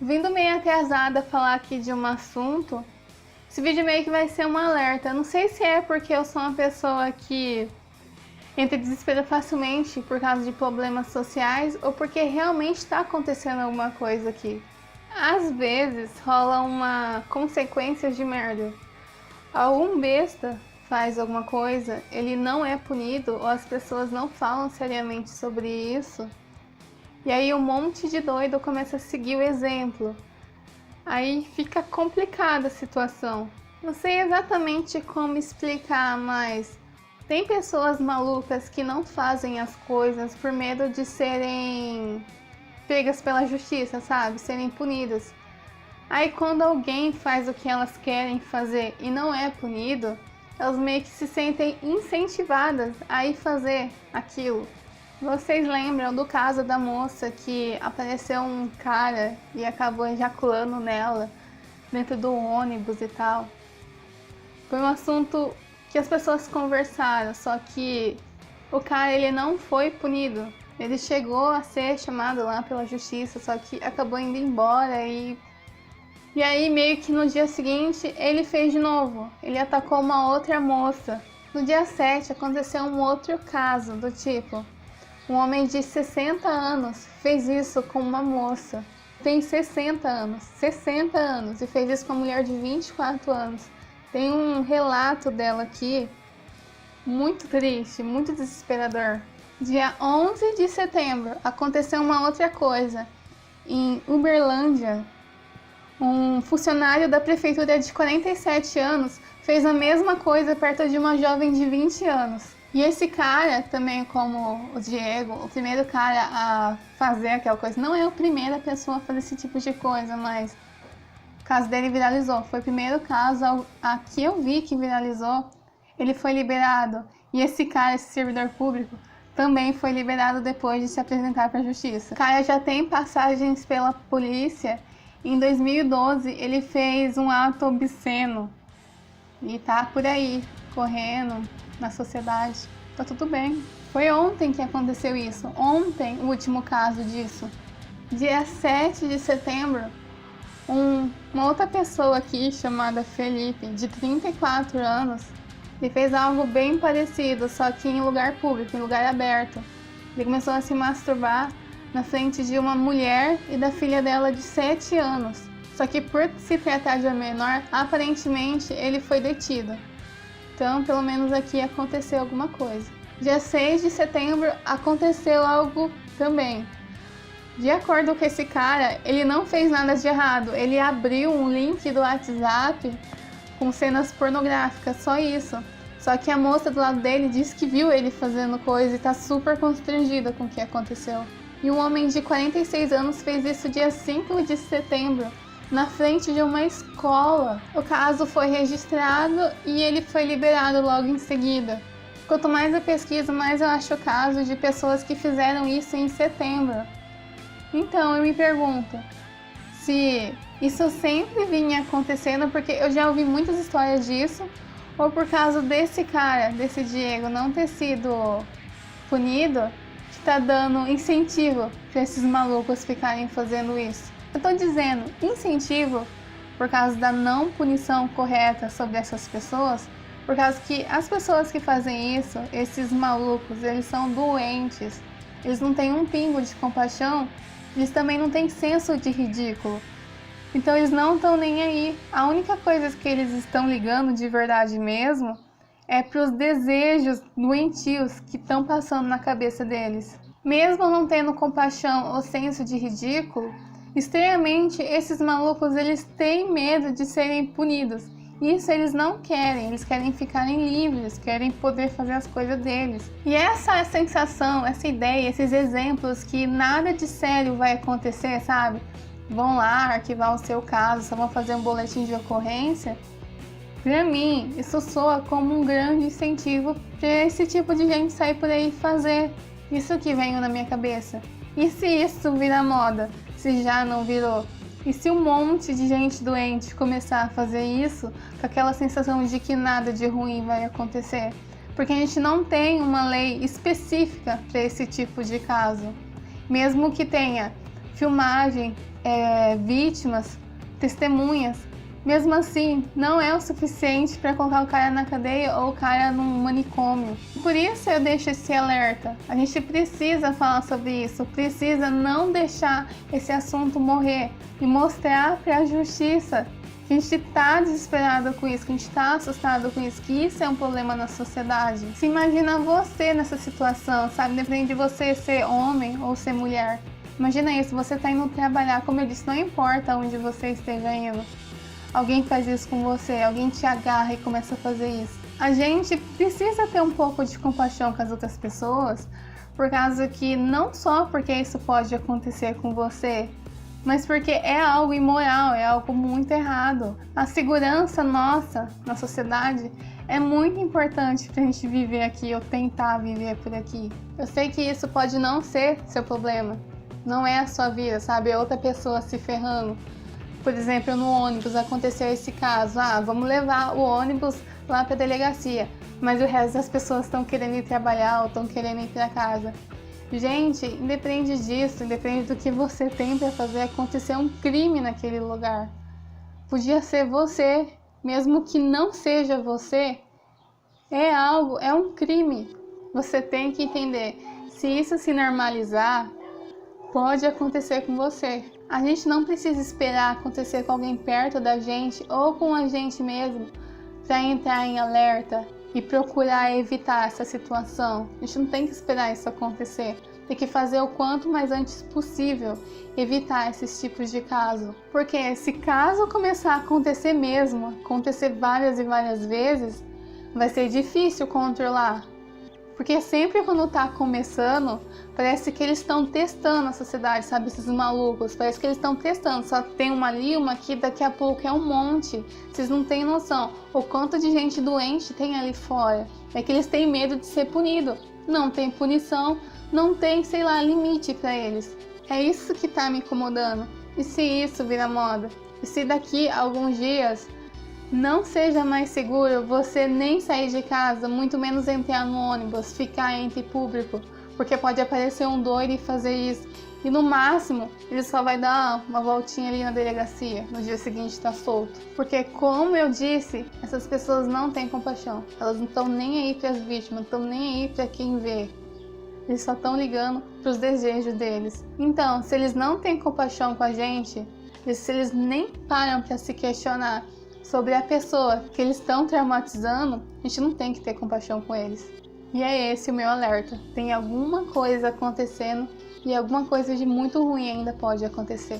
Vindo meio atrasada falar aqui de um assunto, esse vídeo meio que vai ser um alerta. Não sei se é porque eu sou uma pessoa que entra em desespero facilmente por causa de problemas sociais ou porque realmente está acontecendo alguma coisa aqui. Às vezes rola uma consequência de merda. Algum besta faz alguma coisa, ele não é punido ou as pessoas não falam seriamente sobre isso. E aí um monte de doido começa a seguir o exemplo. Aí fica complicada a situação. Não sei exatamente como explicar, mas tem pessoas malucas que não fazem as coisas por medo de serem pegas pela justiça, sabe? Serem punidas. Aí quando alguém faz o que elas querem fazer e não é punido, elas meio que se sentem incentivadas a ir fazer aquilo. Vocês lembram do caso da moça que apareceu um cara e acabou ejaculando nela dentro do ônibus e tal? Foi um assunto que as pessoas conversaram, só que o cara ele não foi punido. Ele chegou a ser chamado lá pela justiça, só que acabou indo embora e aí meio que no dia seguinte ele fez de novo. Ele atacou uma outra moça. No dia 7 aconteceu um outro caso do tipo. Um homem de 60 anos fez isso com uma moça. Tem 60 anos e fez isso com uma mulher de 24 anos. Tem um relato dela aqui, muito triste, muito desesperador. Dia 11 de setembro aconteceu uma outra coisa. Em Uberlândia, um funcionário da prefeitura de 47 anos fez a mesma coisa perto de uma jovem de 20 anos. E esse cara, também como o Diego, o primeiro cara a fazer aquela coisa, não é a primeira pessoa a fazer esse tipo de coisa, mas o caso dele viralizou. Foi o primeiro caso a que eu vi que viralizou, ele foi liberado. E esse cara, esse servidor público, também foi liberado depois de se apresentar para a justiça. O cara já tem passagens pela polícia. Em 2012, ele fez um ato obsceno e tá por aí, correndo na sociedade. Tá tudo bem. Foi ontem que aconteceu isso. Ontem, o último caso disso. Dia 7 de setembro, uma outra pessoa aqui, chamada Felipe, de 34 anos, ele fez algo bem parecido, só que em lugar público, em lugar aberto. Ele começou a se masturbar na frente de uma mulher e da filha dela de 7 anos. Só que por se tratar de uma menor, aparentemente ele foi detido. Então, pelo menos aqui aconteceu alguma coisa. Dia 6 de setembro aconteceu algo também. De acordo com esse cara, ele não fez nada de errado. Ele abriu um link do WhatsApp com cenas pornográficas, só isso. Só que a moça do lado dele disse que viu ele fazendo coisa e tá super constrangida com o que aconteceu. E um homem de 46 anos fez isso dia 5 de setembro, na frente de uma escola. O caso foi registrado e ele foi liberado logo em seguida. Quanto mais eu pesquiso, mais eu acho casos de pessoas que fizeram isso em setembro. Então eu me pergunto se isso sempre vinha acontecendo, porque eu já ouvi muitas histórias disso, ou por causa desse cara, desse Diego, não ter sido punido, que tá dando incentivo para esses malucos ficarem fazendo isso. Eu tô dizendo incentivo por causa da não punição correta sobre essas pessoas, por causa que as pessoas que fazem isso, esses malucos, eles são doentes, eles não têm um pingo de compaixão, eles também não têm senso de ridículo. Então eles não estão nem aí. A única coisa que eles estão ligando de verdade mesmo é para os desejos doentios que estão passando na cabeça deles. Mesmo não tendo compaixão ou senso de ridículo, estranhamente esses malucos eles têm medo de serem punidos. Isso eles não querem, eles querem ficarem livres, querem poder fazer as coisas deles. E essa sensação, essa ideia, esses exemplos que nada de sério vai acontecer, sabe? Vão lá arquivar o seu caso, só vão fazer um boletim de ocorrência. Pra mim, isso soa como um grande incentivo para esse tipo de gente sair por aí e fazer. Isso que veio na minha cabeça. E se isso virar moda? Se já não virou? E se um monte de gente doente começar a fazer isso, com aquela sensação de que nada de ruim vai acontecer? Porque a gente não tem uma lei específica para esse tipo de caso. Mesmo que tenha filmagem vítimas, testemunhas. Mesmo assim, não é o suficiente para colocar o cara na cadeia ou o cara num manicômio. Por isso eu deixo esse alerta. A gente precisa falar sobre isso, precisa não deixar esse assunto morrer e mostrar para a justiça que a gente está desesperado com isso, que a gente está assustado com isso, que isso é um problema na sociedade. Se imagina você nessa situação, sabe? Depende de você ser homem ou ser mulher. Imagina isso, você está indo trabalhar, como eu disse, não importa onde você esteja indo. Alguém faz isso com você, alguém te agarra e começa a fazer isso. A gente precisa ter um pouco de compaixão com as outras pessoas, por causa que não só porque isso pode acontecer com você, mas porque é algo imoral, é algo muito errado. A segurança nossa na sociedade é muito importante pra gente viver aqui ou tentar viver por aqui. Eu sei que isso pode não ser seu problema, não é a sua vida, sabe? É outra pessoa se ferrando. Por exemplo, no ônibus aconteceu esse caso, vamos levar o ônibus lá para a delegacia, mas o resto das pessoas estão querendo ir trabalhar ou estão querendo ir para casa. Gente, independe disso, independe do que você tem para fazer, acontecer um crime naquele lugar. Podia ser você, mesmo que não seja você, é um crime. Você tem que entender, se isso se normalizar, pode acontecer com você. A gente não precisa esperar acontecer com alguém perto da gente ou com a gente mesmo para entrar em alerta e procurar evitar essa situação. A gente não tem que esperar isso acontecer. Tem que fazer o quanto mais antes possível evitar esses tipos de caso. Porque se caso começar a acontecer mesmo, acontecer várias e várias vezes, vai ser difícil controlar. Porque sempre quando tá começando, parece que eles estão testando a sociedade, sabe? Esses malucos, parece que eles estão testando. Só tem uma ali, uma aqui, daqui a pouco é um monte. Vocês não têm noção o quanto de gente doente tem ali fora. É que eles têm medo de ser punido. Não tem punição, não tem, sei lá, limite pra eles. É isso que tá me incomodando. E se isso vira moda? E se daqui a alguns dias não seja mais seguro você nem sair de casa, muito menos entrar no ônibus, ficar entre público, porque pode aparecer um doido e fazer isso. E no máximo, ele só vai dar uma voltinha ali na delegacia, no dia seguinte tá solto. Porque, como eu disse, essas pessoas não têm compaixão. Elas não estão nem aí para as vítimas, não estão nem aí para quem vê. Eles só estão ligando para os desejos deles. Então, se eles não têm compaixão com a gente, se eles nem param para se questionar sobre a pessoa que eles estão traumatizando, a gente não tem que ter compaixão com eles. E é esse o meu alerta. Tem alguma coisa acontecendo e alguma coisa de muito ruim ainda pode acontecer.